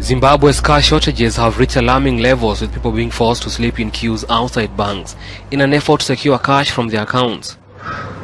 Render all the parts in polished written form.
Zimbabwe's car shortages have reached alarming levels, with people being forced to sleep in queues outside banks in an effort to secure cash from their accounts.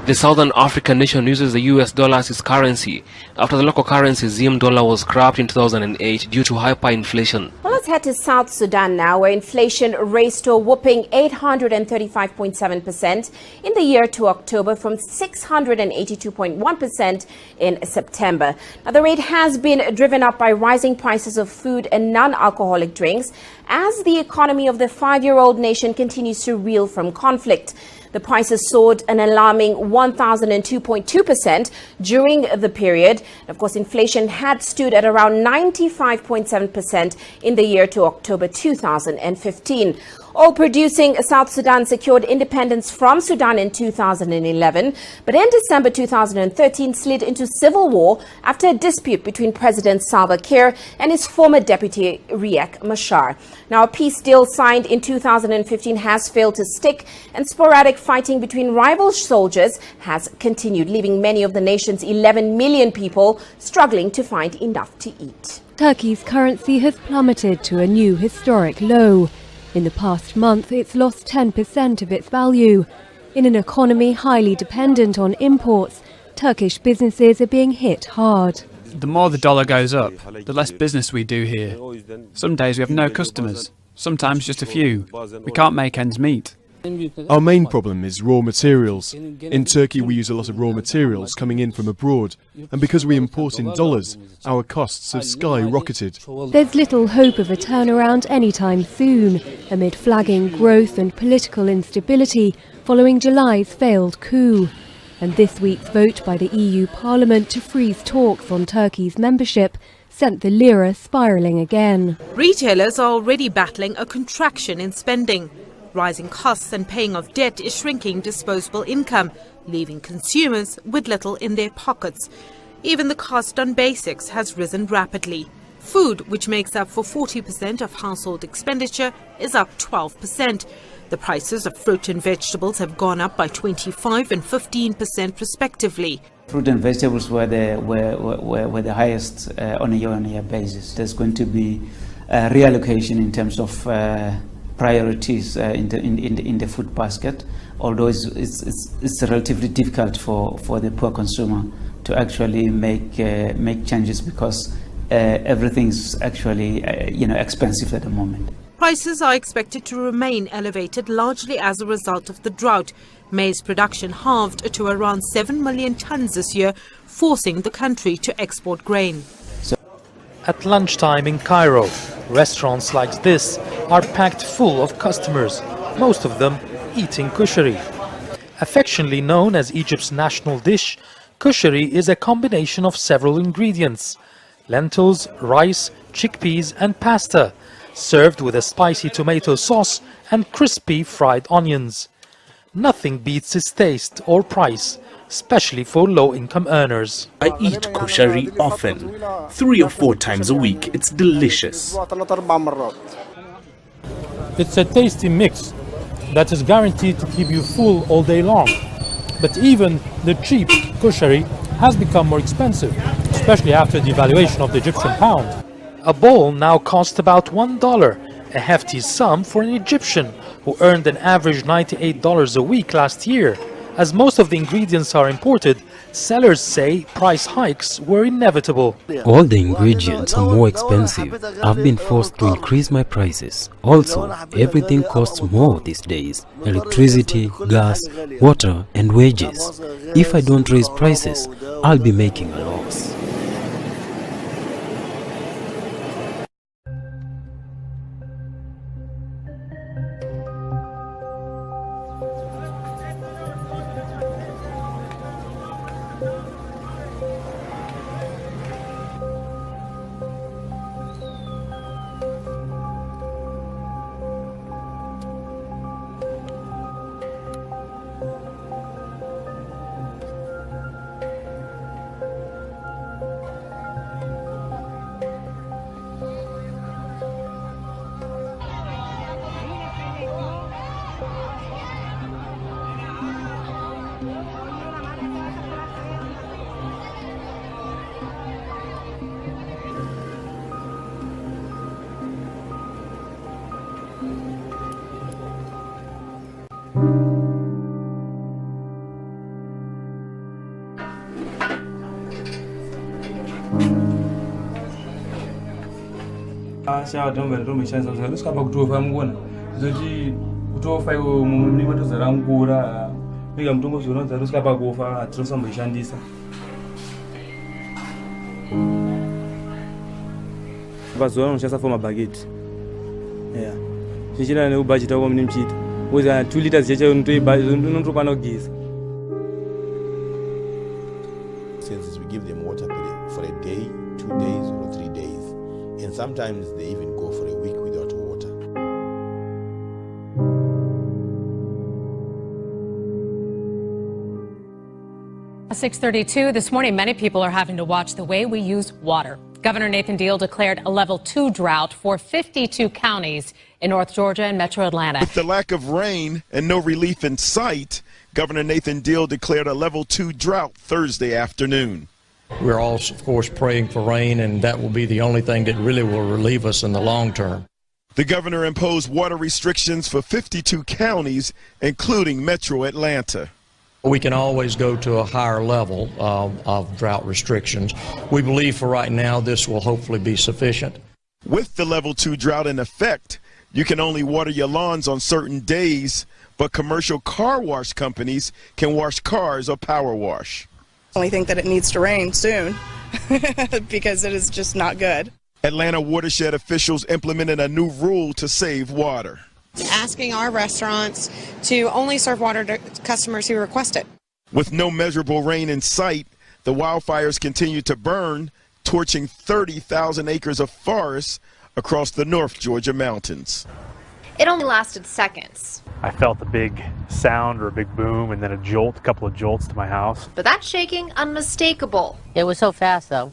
The Southern African nation uses the US dollar as its currency after the local currency Zim dollar was scrapped in 2008 due to hyperinflation. Well, let's head to South Sudan now, where inflation raced to a whopping 835.7% in the year to October from 682.1% in September. Now, the rate has been driven up by rising prices of food and non-alcoholic drinks as the economy of the five-year-old nation continues to reel from conflict. The prices soared an alarming 1,002.2% during the period. Of course, inflation had stood at around 95.7% in the year to October 2015. Oil-producing South Sudan secured independence from Sudan in 2011, but in December 2013 slid into civil war after a dispute between President Salva Kiir and his former deputy Riek Machar. Now, a peace deal signed in 2015 has failed to stick, and sporadic fighting between rival soldiers has continued, leaving many of the nation's 11 million people struggling to find enough to eat. Turkey's currency has plummeted to a new historic low. In the past month, it's lost 10% of its value. In an economy highly dependent on imports, Turkish businesses are being hit hard. The more the dollar goes up, the less business we do here. Some days we have no customers, sometimes just a few. We can't make ends meet. Our main problem is raw materials. In Turkey we use a lot of raw materials coming in from abroad, and because we import in dollars, our costs have skyrocketed. There's little hope of a turnaround anytime soon, amid flagging growth and political instability following July's failed coup. And this week's vote by the EU Parliament to freeze talks on Turkey's membership sent the lira spiralling again. Retailers are already battling a contraction in spending. Rising costs and paying off debt is shrinking disposable income, leaving consumers with little in their pockets. Even the cost on basics has risen rapidly. Food, which makes up for 40% of household expenditure, is up 12%. The prices of fruit and vegetables have gone up by 25% and 15% respectively. Fruit and vegetables were the highest on a year-on-year basis. There's going to be a reallocation in terms of priorities in the food basket, although it's relatively difficult for the poor consumer to actually make changes because everything's actually expensive at the moment. Prices are expected to remain elevated largely as a result of the drought. Maize production halved to around 7 million tons this year, forcing the country to export grain. At lunchtime in Cairo, restaurants like this are packed full of customers, most of them eating kushari. Affectionately known as Egypt's national dish, kushari is a combination of several ingredients: lentils, rice, chickpeas and pasta, served with a spicy tomato sauce and crispy fried onions. Nothing beats its taste or price, especially for low-income earners. I eat kushari often, 3 or 4 times a week. It's delicious. It's a tasty mix that is guaranteed to keep you full all day long. But even the cheap kushari has become more expensive, especially after the devaluation of the Egyptian pound. A bowl now costs about $1, a hefty sum for an Egyptian who earned an average $98 a week last year. As most of the ingredients are imported, sellers say price hikes were inevitable. All the ingredients are more expensive. I've been forced to increase my prices. Also, everything costs more these days: electricity, gas, water and wages. If I don't raise prices, I'll be making a loss. Since we give them water for a day, 2 days, or 3 days, and sometimes they even go for a week without water. At 6:32 this morning, many people are having to watch the way we use water. Governor Nathan Deal declared a level 2 drought for 52 counties in North Georgia and Metro Atlanta. With the lack of rain and no relief in sight, Governor Nathan Deal declared a level 2 drought Thursday afternoon. We're all, of course, praying for rain, and that will be the only thing that really will relieve us in the long term. The governor imposed water restrictions for 52 counties, including Metro Atlanta. We can always go to a higher level of drought restrictions. We believe for right now this will hopefully be sufficient. With the level 2 drought in effect, you can only water your lawns on certain days, but commercial car wash companies can wash cars or power wash. I think that it needs to rain soon because it is just not good. Atlanta watershed officials implemented a new rule to save water, asking our restaurants to only serve water to customers who request it. With no measurable rain in sight, the wildfires continue to burn, torching 30,000 acres of forests across the North Georgia mountains. It only lasted seconds. I felt a big sound or a big boom and then a couple of jolts to my house. But that shaking, unmistakable. It was so fast though.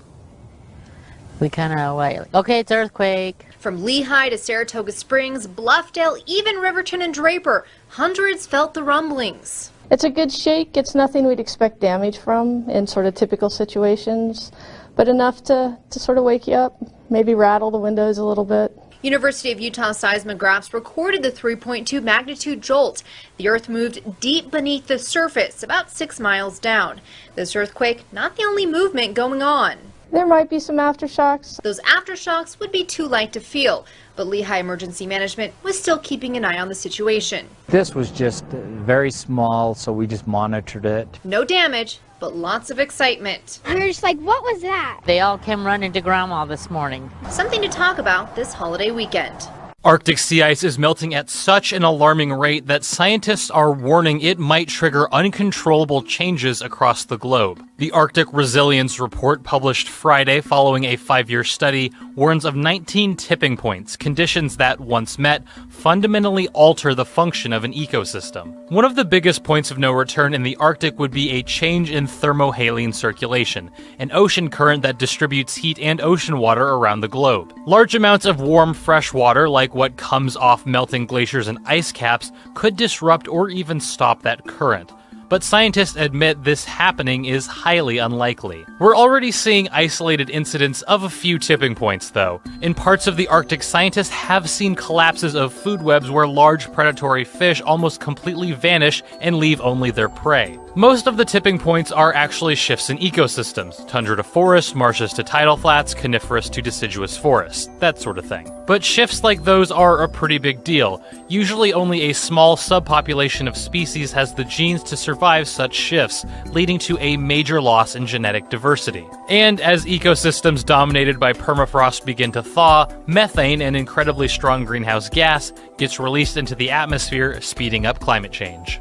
We kind of like, okay, it's earthquake. From Lehigh to Saratoga Springs, Bluffdale, even Riverton and Draper, hundreds felt the rumblings. It's a good shake. It's nothing we'd expect damage from in sort of typical situations, but enough to sort of wake you up, maybe rattle the windows a little bit. University of Utah seismographs recorded the 3.2 magnitude jolt. The earth moved deep beneath the surface, about 6 miles down. This earthquake, not the only movement going on. There might be some aftershocks. Those aftershocks would be too light to feel, but Lehigh Emergency Management was still keeping an eye on the situation. This was just very small, so we just monitored it. No damage, but lots of excitement. We were just like, what was that? They all came running to Grandma this morning. Something to talk about this holiday weekend. Arctic sea ice is melting at such an alarming rate that scientists are warning it might trigger uncontrollable changes across the globe. The Arctic Resilience Report, published Friday following a 5-year study, warns of 19 tipping points, conditions that, once met, fundamentally alter the function of an ecosystem. One of the biggest points of no return in the Arctic would be a change in thermohaline circulation, an ocean current that distributes heat and ocean water around the globe. Large amounts of warm, fresh water, like what comes off melting glaciers and ice caps, could disrupt or even stop that current. But scientists admit this happening is highly unlikely. We're already seeing isolated incidents of a few tipping points, though. In parts of the Arctic, scientists have seen collapses of food webs where large predatory fish almost completely vanish and leave only their prey. Most of the tipping points are actually shifts in ecosystems, tundra to forest, marshes to tidal flats, coniferous to deciduous forests, that sort of thing. But shifts like those are a pretty big deal. Usually only a small subpopulation of species has the genes to survive such shifts, leading to a major loss in genetic diversity. And as ecosystems dominated by permafrost begin to thaw, methane, an incredibly strong greenhouse gas, gets released into the atmosphere, speeding up climate change.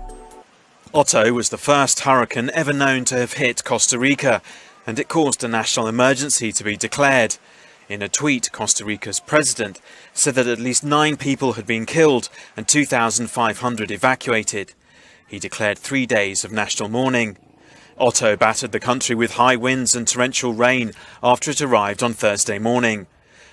Otto was the first hurricane ever known to have hit Costa Rica, and it caused a national emergency to be declared. In a tweet, Costa Rica's president said that at least 9 people had been killed and 2,500 evacuated. He declared 3 days of national mourning. Otto battered the country with high winds and torrential rain after it arrived on Thursday morning.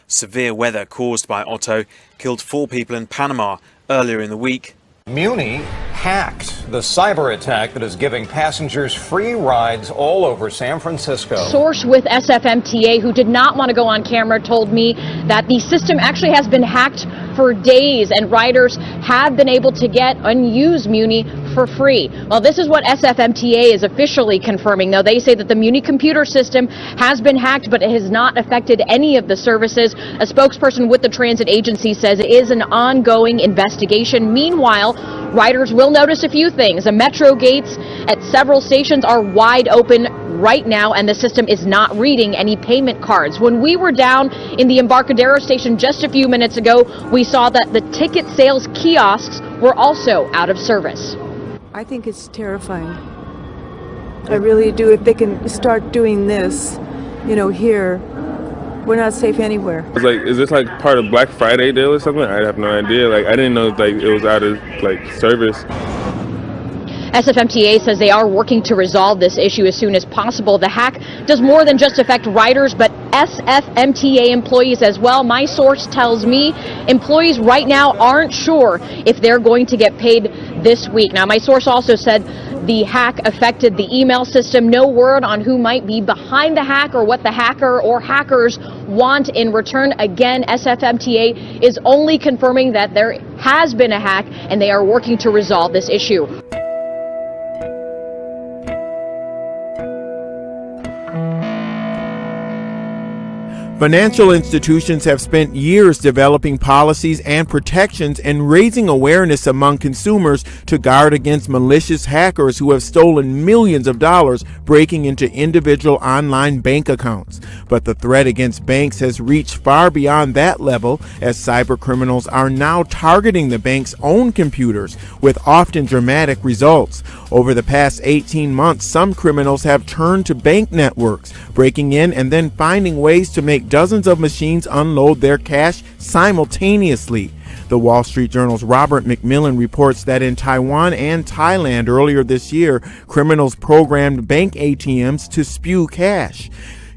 Severe weather caused by Otto killed 4 people in Panama earlier in the week. Muni hacked the cyber attack that is giving passengers free rides all over San Francisco. Source with SFMTA who did not want to go on camera told me that the system actually has been hacked for days and riders have been able to get and use Muni for free. Well, this is what SFMTA is officially confirming, though. They say that the Muni computer system has been hacked, but it has not affected any of the services. A spokesperson with the transit agency says it is an ongoing investigation. Meanwhile, riders will notice a few things. The metro gates at several stations are wide open right now, and the system is not reading any payment cards. When we were down in the Embarcadero station just a few minutes ago, we saw that the ticket sales kiosks were also out of service. I think it's terrifying. I really do. If they can start doing this, here, we're not safe anywhere. It's like, is this like part of Black Friday deal or something? I have no idea. Like, I didn't know it was out of service. SFMTA says they are working to resolve this issue as soon as possible. The hack does more than just affect riders, but SFMTA employees as well. My source tells me employees right now aren't sure if they're going to get paid this week. Now, my source also said the hack affected the email system. No word on who might be behind the hack or what the hacker or hackers want in return. Again, SFMTA is only confirming that there has been a hack and they are working to resolve this issue. Financial institutions have spent years developing policies and protections and raising awareness among consumers to guard against malicious hackers who have stolen millions of dollars breaking into individual online bank accounts. But the threat against banks has reached far beyond that level, as cyber criminals are now targeting the bank's own computers with often dramatic results. Over the past 18 months, some criminals have turned to bank networks, breaking in and then finding ways to make dozens of machines unload their cash simultaneously. The Wall Street Journal's Robert McMillan reports that in Taiwan and Thailand earlier this year, criminals programmed bank ATMs to spew cash.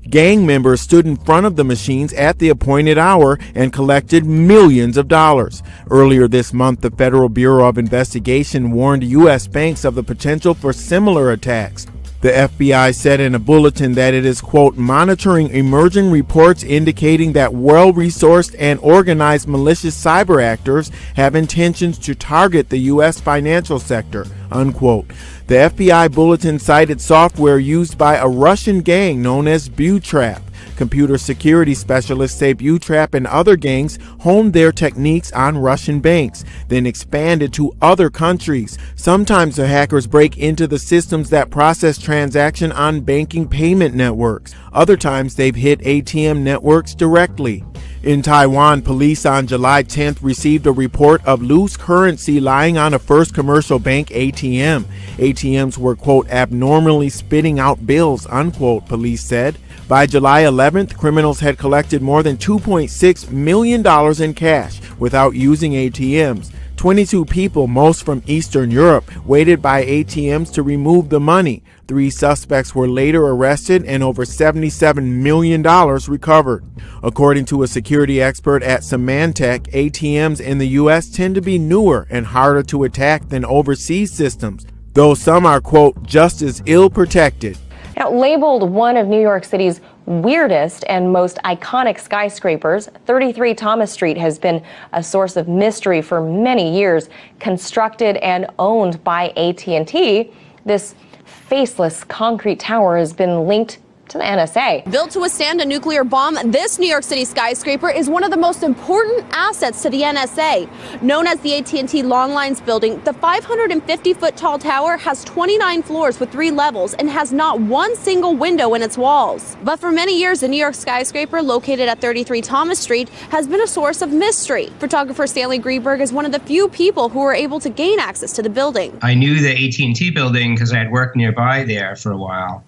Gang members stood in front of the machines at the appointed hour and collected millions of dollars. Earlier this month, the Federal Bureau of Investigation warned U.S. banks of the potential for similar attacks. The FBI said in a bulletin that it is, quote, monitoring emerging reports indicating that well-resourced and organized malicious cyber actors have intentions to target the U.S. financial sector, unquote. The FBI bulletin cited software used by a Russian gang known as Butrap. Computer security specialists say Butrap and other gangs honed their techniques on Russian banks, then expanded to other countries. Sometimes the hackers break into the systems that process transactions on banking payment networks. Other times they've hit ATM networks directly. In Taiwan, police on July 10th received a report of loose currency lying on a First Commercial Bank ATM. ATMs were, quote, abnormally spitting out bills, unquote, police said. By July 11th, criminals had collected more than $2.6 million in cash without using ATMs. 22 people, most from Eastern Europe, waited by ATMs to remove the money. 3 suspects were later arrested and over $77 million recovered. According to a security expert at Symantec, ATMs in the U.S. tend to be newer and harder to attack than overseas systems, though some are, quote, just as ill protected. Now, labeled one of New York City's weirdest and most iconic skyscrapers, 33 Thomas Street has been a source of mystery for many years. Constructed and owned by AT&T, this faceless concrete tower has been linked to the NSA. Built to withstand a nuclear bomb, this New York City skyscraper is one of the most important assets to the NSA. Known as the AT&T Long Lines building, the 550-foot tall tower has 29 floors with 3 levels and has not one single window in its walls. But for many years, the New York skyscraper located at 33 Thomas Street has been a source of mystery. Photographer Stanley Greenberg is one of the few people who were able to gain access to the building. I knew the AT&T building because I had worked nearby there for a while.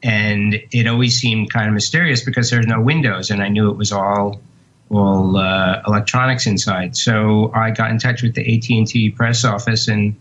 And it always seemed kind of mysterious because there's no windows, and I knew it was all electronics inside. So I got in touch with the AT&T press office, and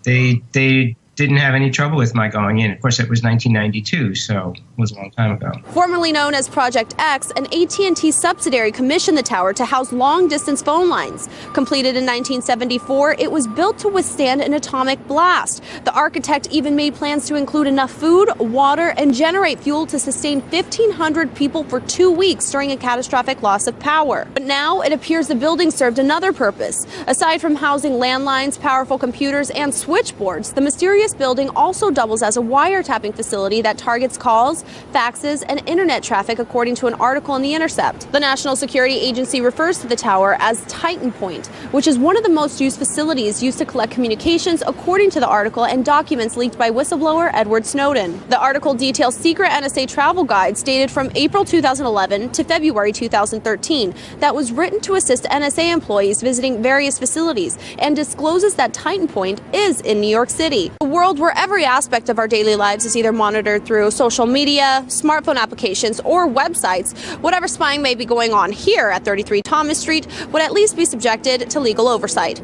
they didn't have any trouble with my going in. Of course, it was 1992, so was a long time ago. Formerly known as Project X, an AT&T subsidiary commissioned the tower to house long-distance phone lines. Completed in 1974, it was built to withstand an atomic blast. The architect even made plans to include enough food, water, and generate fuel to sustain 1,500 people for 2 weeks during a catastrophic loss of power. But now it appears the building served another purpose. Aside from housing landlines, powerful computers, and switchboards, the mysterious building also doubles as a wiretapping facility that targets calls, faxes, and internet traffic, according to an article in The Intercept. The National Security Agency refers to the tower as Titan Point, which is one of the most used facilities used to collect communications, according to the article and documents leaked by whistleblower Edward Snowden. The article details secret NSA travel guides dated from April 2011 to February 2013 that was written to assist NSA employees visiting various facilities, and discloses that Titan Point is in New York City, a world where every aspect of our daily lives is either monitored through social media, smartphone applications, or websites. Whatever spying may be going on here at 33 Thomas Street would at least be subjected to legal oversight.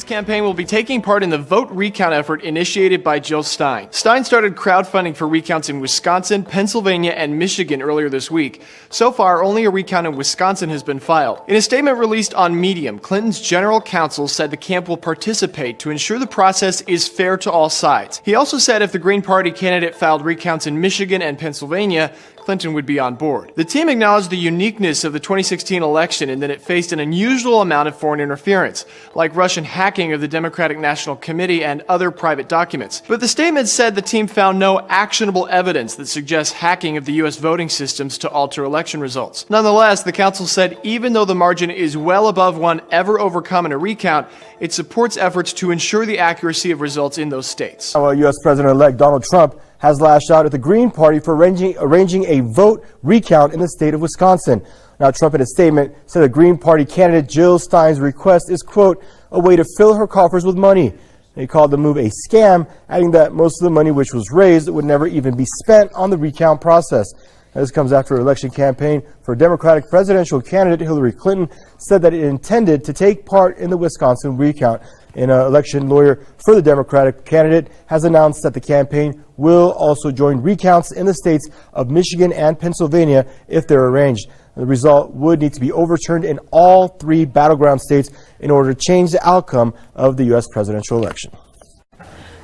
Campaign will be taking part in the vote recount effort initiated by Jill Stein. Stein started crowdfunding for recounts in Wisconsin, Pennsylvania, and Michigan earlier this week. So far, only a recount in Wisconsin has been filed. In a statement released on Medium, Clinton's general counsel said the camp will participate to ensure the process is fair to all sides. He also said if the Green Party candidate filed recounts in Michigan and Pennsylvania, Clinton would be on board. The team acknowledged the uniqueness of the 2016 election and that it faced an unusual amount of foreign interference, like Russian hacking of the Democratic National Committee and other private documents. But the statement said the team found no actionable evidence that suggests hacking of the U.S. voting systems to alter election results. Nonetheless, the council said even though the margin is well above one ever overcome in a recount, it supports efforts to ensure the accuracy of results in those states. U.S. President-elect Donald Trump has lashed out at the Green Party for arranging a vote recount in the state of Wisconsin. Now, Trump in a statement said the Green Party candidate Jill Stein's request is, quote, a way to fill her coffers with money. He called the move a scam, adding that most of the money which was raised would never even be spent on the recount process. This comes after an election campaign for Democratic presidential candidate Hillary Clinton said that it intended to take part in the Wisconsin recount. An election lawyer for the Democratic candidate has announced that the campaign will also join recounts in the states of Michigan and Pennsylvania if they're arranged. The result would need to be overturned in all three battleground states in order to change the outcome of the U.S. presidential election.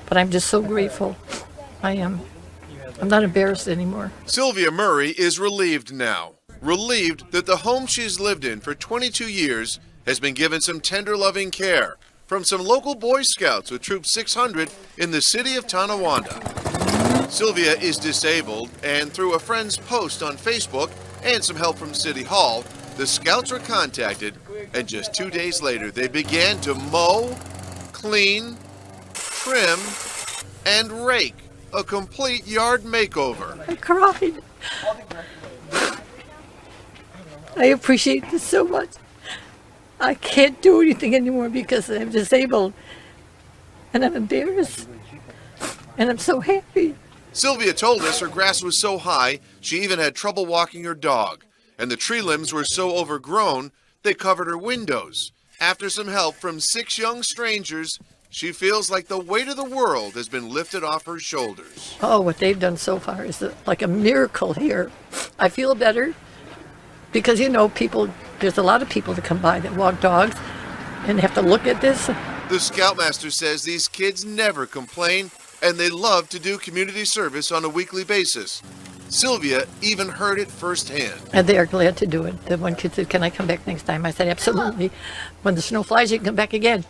But I'm just so grateful. I am. I'm not embarrassed anymore. Sylvia Murray is relieved now. Relieved that the home she's lived in for 22 years has been given some tender, loving care from some local Boy Scouts with Troop 600 in the city of Tonawanda. Sylvia is disabled, and through a friend's post on Facebook and some help from City Hall, the Scouts were contacted, and just 2 days later they began to mow, clean, trim, and rake. A complete yard makeover. I cried. I appreciate this so much. I can't do anything anymore because I'm disabled. And I'm embarrassed. And I'm so happy. Sylvia told us her grass was so high, she even had trouble walking her dog. and the tree limbs were so overgrown they covered her windows. After some help from 6 young strangers, she feels like the weight of the world has been lifted off her shoulders. Oh, what they've done so far is like a miracle here. I feel better because, you know, there's a lot of people that come by that walk dogs and have to look at this. The Scoutmaster says these kids never complain and they love to do community service on a weekly basis. Sylvia even heard it firsthand. And they are glad to do it. The one kid said, "Can I come back next time?" I said, "Absolutely. When the snow flies, you can come back again."